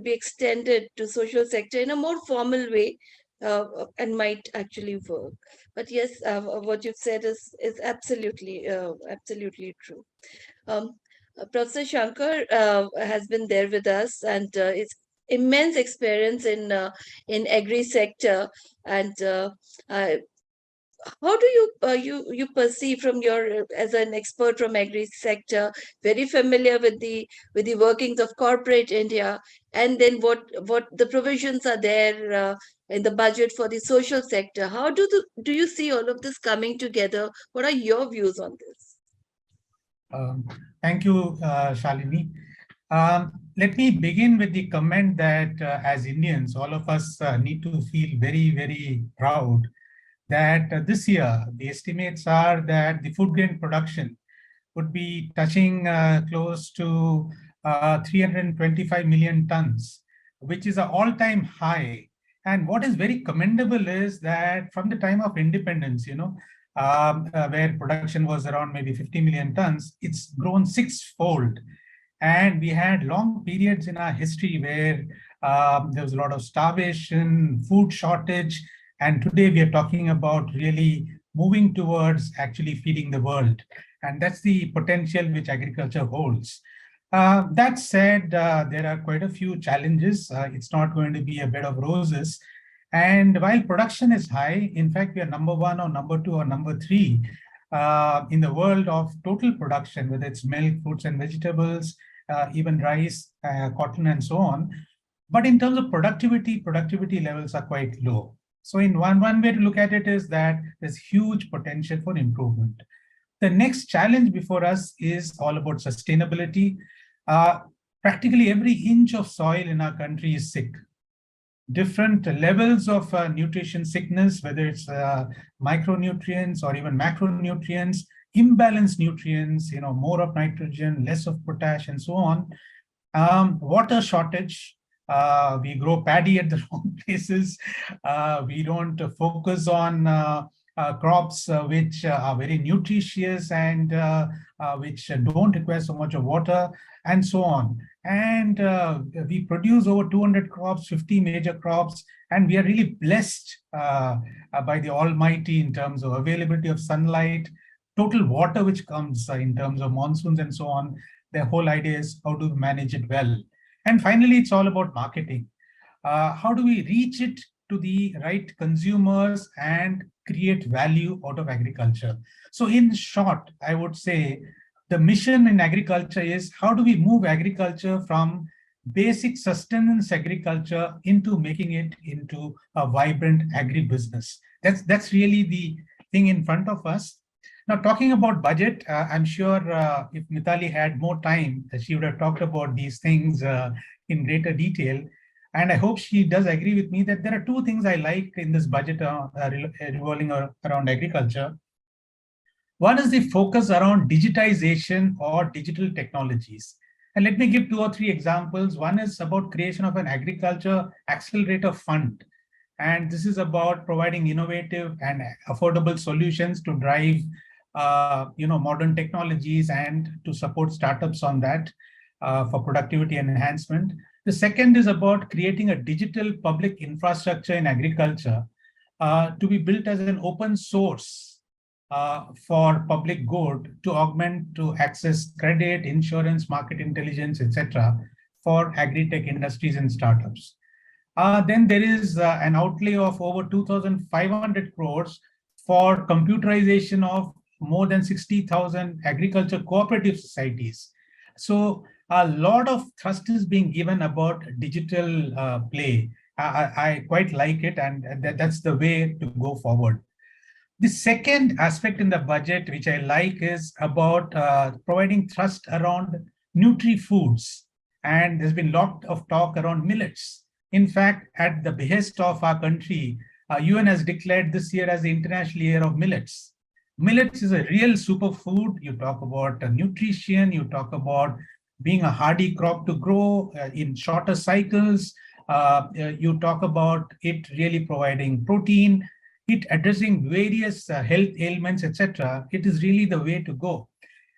be extended to social sector in a more formal way, and might actually work. But yes, what you've said is absolutely true. Professor Shankar has been there with us, and it's immense experience in agri sector, and how do you perceive from your as an expert from agri sector, very familiar with the workings of corporate India, and then what the provisions are there in the budget for the social sector? How do you see all of this coming together? What are your views on this? Thank you, Shalini. Let me begin with the comment that as Indians, all of us need to feel very, very proud that this year, the estimates are that the food grain production would be touching close to 325 million tons, which is an all-time high. And what is very commendable is that from the time of independence, where production was around maybe 50 million tons, it's grown sixfold. And we had long periods in our history where there was a lot of starvation, food shortage, and today we are talking about really moving towards actually feeding the world. And that's the potential which agriculture holds. That said, there are quite a few challenges. It's not going to be a bed of roses. And while production is high, in fact, we are number one or number two or number three in the world of total production, whether it's milk, fruits and vegetables, even rice, cotton, and so on. But in terms of productivity levels are quite low. So in one way to look at it is that there's huge potential for improvement. The next challenge before us is all about sustainability. Practically every inch of soil in our country is sick. Different levels of nutrition sickness, whether it's micronutrients or even macronutrients, imbalanced nutrients, more of nitrogen, less of potash, and so on. Water shortage. We grow paddy at the wrong places. We don't focus on crops which are very nutritious and which don't require so much of water, and so on. And we produce over 200 crops, 50 major crops, and we are really blessed by the Almighty in terms of availability of sunlight, total water which comes in terms of monsoons and so on. The whole idea is how to manage it well. And finally, it's all about marketing. how do we reach it to the right consumers and create value out of agriculture? So in short, I would say the mission in agriculture is how do we move agriculture from basic sustenance agriculture into making it into a vibrant agribusiness. That's really the thing in front of us. Now, talking about budget, I'm sure if Mithali had more time, she would have talked about these things in greater detail. And I hope she does agree with me that there are two things I like in this budget revolving around agriculture. One is the focus around digitization or digital technologies. And let me give 2 or 3 examples. One is about creation of an agriculture accelerator fund. And this is about providing innovative and affordable solutions to drive modern technologies and to support startups on that for productivity enhancement. The second is about creating a digital public infrastructure in agriculture to be built as an open source for public good to augment, to access credit, insurance, market intelligence, etc. for agri-tech industries and startups. Then there is an outlay of over 2,500 crores for computerization of more than 60,000 agriculture cooperative societies. So a lot of thrust is being given about digital play. I quite like it, and that's the way to go forward. The second aspect in the budget, which I like, is about providing thrust around nutri-foods. And there's been a lot of talk around millets. In fact, at the behest of our country, UN has declared this year as the International Year of Millets. Millets is a real superfood. You talk about nutrition, you talk about being a hardy crop to grow in shorter cycles. You talk about it really providing protein, it addressing various health ailments, etc. It is really the way to go.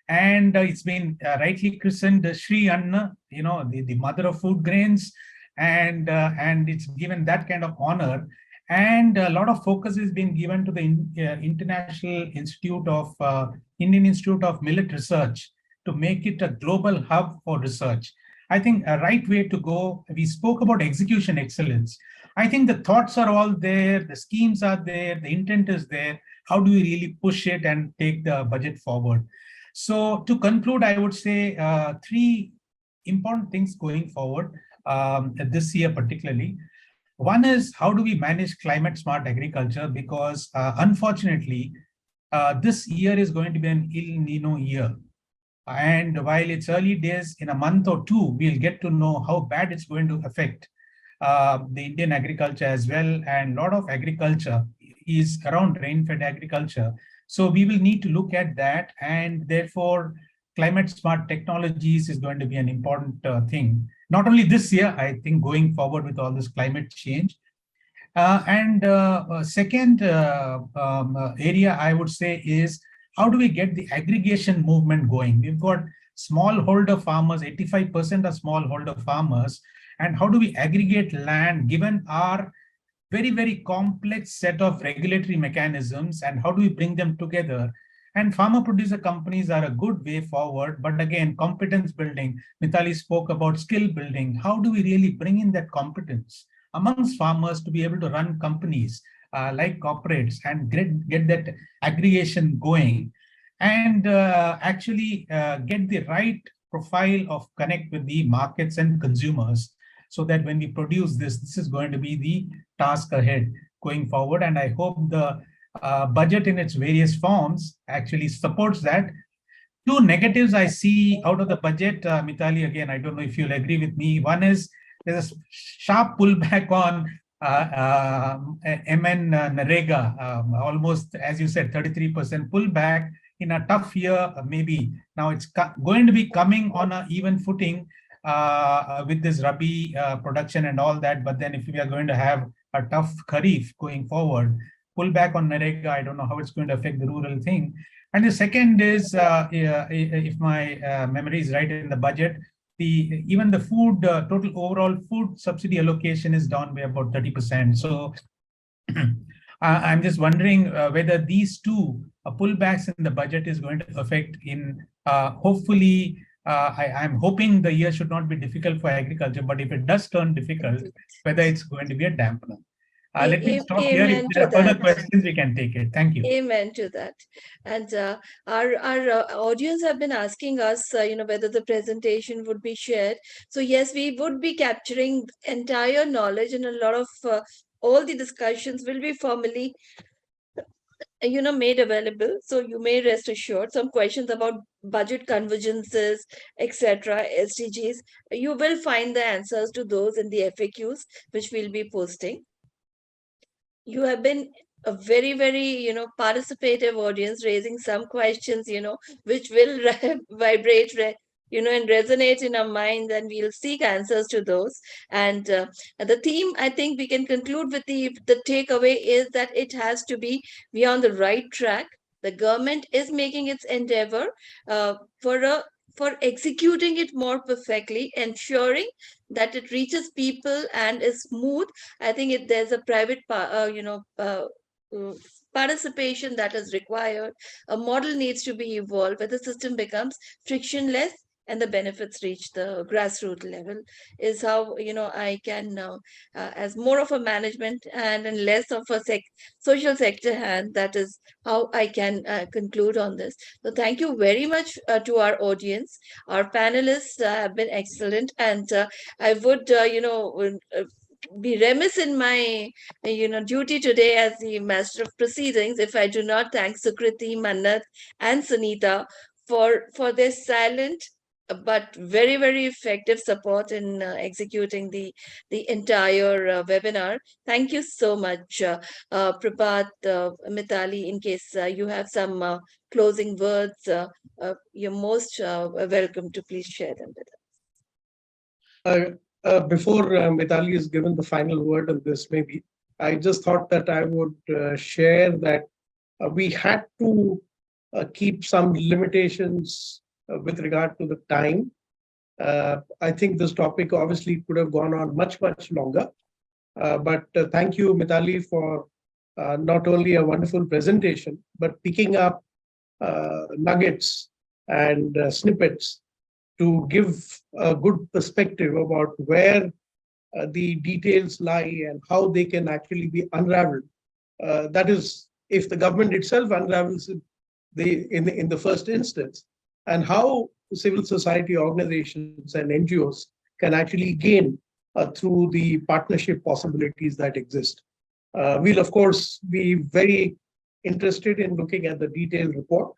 And it's been rightly christened Shri Anna, the mother of food grains, and it's given that kind of honor. And a lot of focus is being given to the International Institute of Indian Institute of Millet Research to make it a global hub for research. I think a right way to go. We spoke about execution excellence. I think the thoughts are all there, the schemes are there, the intent is there. How do we really push it and take the budget forward? So to conclude, I would say 3 important things going forward this year particularly. One is how do we manage climate smart agriculture? Because unfortunately, this year is going to be an El Nino year. And while it's early days, in a month or 2, we'll get to know how bad it's going to affect the Indian agriculture as well. And a lot of agriculture is around rain-fed agriculture. So we will need to look at that. And therefore, climate smart technologies is going to be an important thing. Not only this year, I think going forward with all this climate change. Second area I would say is how do we get the aggregation movement going? We've got smallholder farmers, 85% are smallholder farmers. And how do we aggregate land given our very, very complex set of regulatory mechanisms, and how do we bring them together? And farmer producer companies are a good way forward. But again, competence building, Mithali spoke about skill building. How do we really bring in that competence amongst farmers to be able to run companies like corporates and get that aggregation going and actually get the right profile of connect with the markets and consumers, so that when we produce this is going to be the task ahead going forward. And I hope the budget in its various forms actually supports that. 2 negatives I see out of the budget, Mithali, again, I don't know if you'll agree with me. One is there's a sharp pullback on MN Narega, almost, as you said, 33% pullback in a tough year, maybe. Now it's going to be coming on an even footing with this Rabi production and all that. But then if we are going to have a tough Kharif going forward, pull back on Narega, I don't know how it's going to affect the rural thing. And the second is, if my memory is right in the budget, even the food, total overall food subsidy allocation is down by about 30%. So I'm just wondering whether these 2 pullbacks in the budget is going to affect in hopefully I'm hoping the year should not be difficult for agriculture, but if it does turn difficult, whether it's going to be a dampener. Let me stop here. If Amen there to are further that. questions, we can take it. Thank you. Amen to that. And our audience have been asking us, whether the presentation would be shared. So yes, we would be capturing entire knowledge, and a lot of all the discussions will be formally made available. So you may rest assured, some questions about budget convergences, etc., SDGs, you will find the answers to those in the FAQs which we'll be posting. You have been a very, very participative audience, raising some questions which will vibrate and resonate in our minds, and we'll seek answers to those. And the theme, I think we can conclude with the takeaway is that it has to be, we are on the right track. The government is making its endeavor for executing it more perfectly, ensuring that it reaches people and is smooth. I think there's a private participation that is required. A model needs to be evolved where the system becomes frictionless and the benefits reach the grassroots level, is how I can as more of a management and less of a social sector hand, that is how I can conclude on this. So thank you very much to our audience. Our panelists have been excellent, and I would be remiss in my duty today as the master of proceedings if I do not thank Sukriti, Mannat, and Sunita for their silent but very, very effective support in executing the entire webinar. Thank you so much, Prabhat, Mitali. In case you have some closing words, you're most welcome to please share them with us. Before Mitali is given the final word on this, maybe I just thought that I would share that we had to keep some limitations with regard to the time. I think this topic obviously could have gone on much, much longer. But thank you, Mitali, for not only a wonderful presentation, but picking up nuggets and snippets to give a good perspective about where the details lie and how they can actually be unraveled. That is, if the government itself unravels it in the first instance, and how civil society organizations and NGOs can actually gain through the partnership possibilities that exist. We'll, of course, be very interested in looking at the detailed report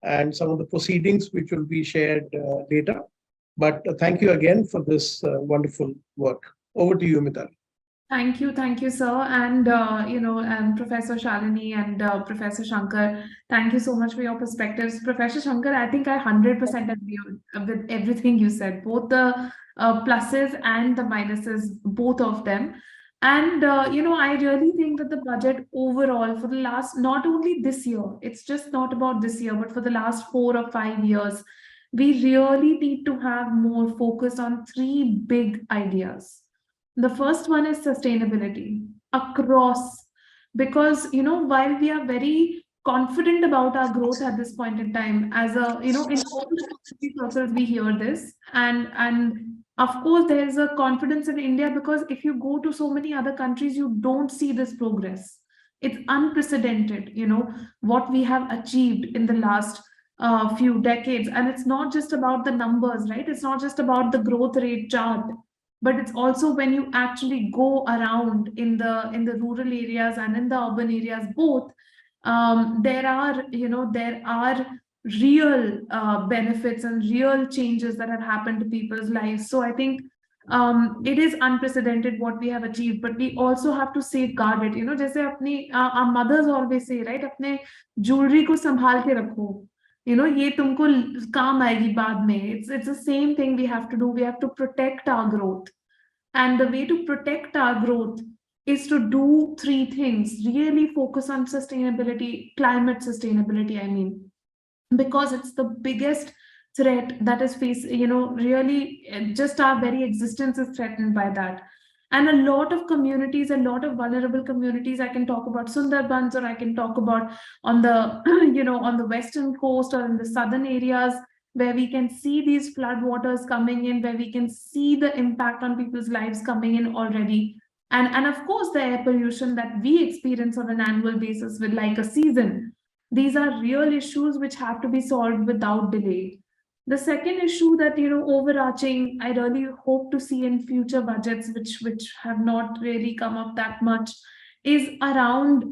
and some of the proceedings which will be shared later. But thank you again for this wonderful work. Over to you, Mitali. Thank you, sir. And, Professor Shalini and Professor Shankar, thank you so much for your perspectives. Professor Shankar, I think I 100% agree with everything you said, both the pluses and the minuses, both of them. And, I really think that the budget overall for the last, not only this year, it's just not about this year, but for the last 4 or 5 years, we really need to have more focus on 3 big ideas. The first one is sustainability across, because, while we are very confident about our growth at this point in time, as a, in all circles, we hear this. And of course, there is a confidence in India because if you go to so many other countries, you don't see this progress. It's unprecedented, what we have achieved in the last few decades. And it's not just about the numbers, right? It's not just about the growth rate chart, but it's also when you actually go around in the rural areas and in the urban areas both. There are real benefits and real changes that have happened to people's lives. So I think it is unprecedented what we have achieved, but we also have to safeguard it. जैसे अपनी our mothers always say, right, अपने jewelry को संभाल के रखो. ये तुमको काम आएगी बाद में. It's the same thing we have to do. We have to protect our growth. And the way to protect our growth is to do 3 things. Really focus on sustainability, climate sustainability, I mean, because it's the biggest threat that is facing, really just our very existence is threatened by that. And a lot of communities, a lot of vulnerable communities, I can talk about Sundarbans, or I can talk about on the, on the western coast or in the southern areas, where we can see these flood waters coming in, where we can see the impact on people's lives coming in already. And of course, the air pollution that we experience on an annual basis with like a season. These are real issues which have to be solved without delay. The second issue that, overarching, I really hope to see in future budgets, which have not really come up that much, is around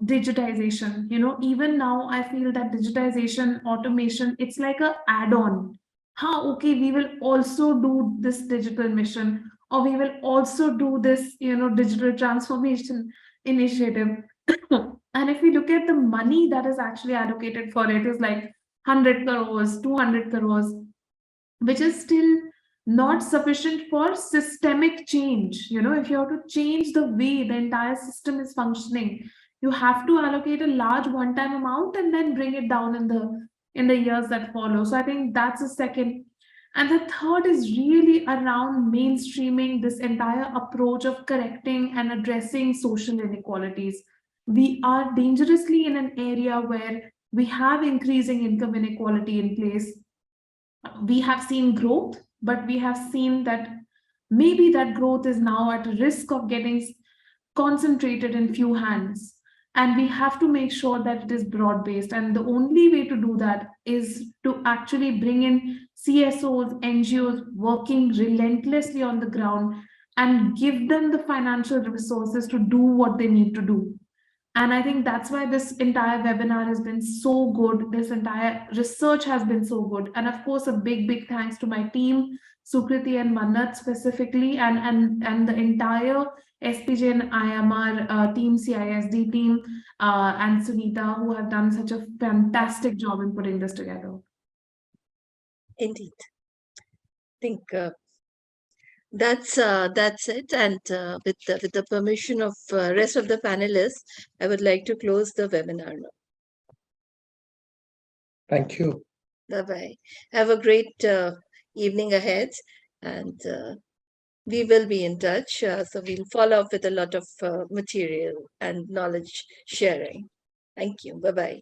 digitization. Even now, I feel that digitization, automation, it's like a add-on. Okay, we will also do this digital mission, or we will also do this, digital transformation initiative. And if we look at the money that is actually allocated for it, is like 100 crores, 200 crores, which is still not sufficient for systemic change. If you have to change the way the entire system is functioning, you have to allocate a large one-time amount and then bring it down in the years that follow. So I think that's the second. And the third is really around mainstreaming this entire approach of correcting and addressing social inequalities. We are dangerously in an area where we have increasing income inequality in place. We have seen growth, but we have seen that maybe that growth is now at risk of getting concentrated in few hands. And we have to make sure that it is broad based. And the only way to do that is to actually bring in CSOs, NGOs working relentlessly on the ground and give them the financial resources to do what they need to do. And I think that's why this entire webinar has been so good. This entire research has been so good. And of course, a big thanks to my team, Sukriti and Mannat specifically, and the entire SPJIMR team, CISD team, and Sunita, who have done such a fantastic job in putting this together. Indeed. I think that's it. And with the permission of rest of the panelists, I would like to close the webinar now. Thank you. Bye-bye. Have a great evening ahead, and we will be in touch. So we'll follow up with a lot of material and knowledge sharing. Thank you. Bye-bye.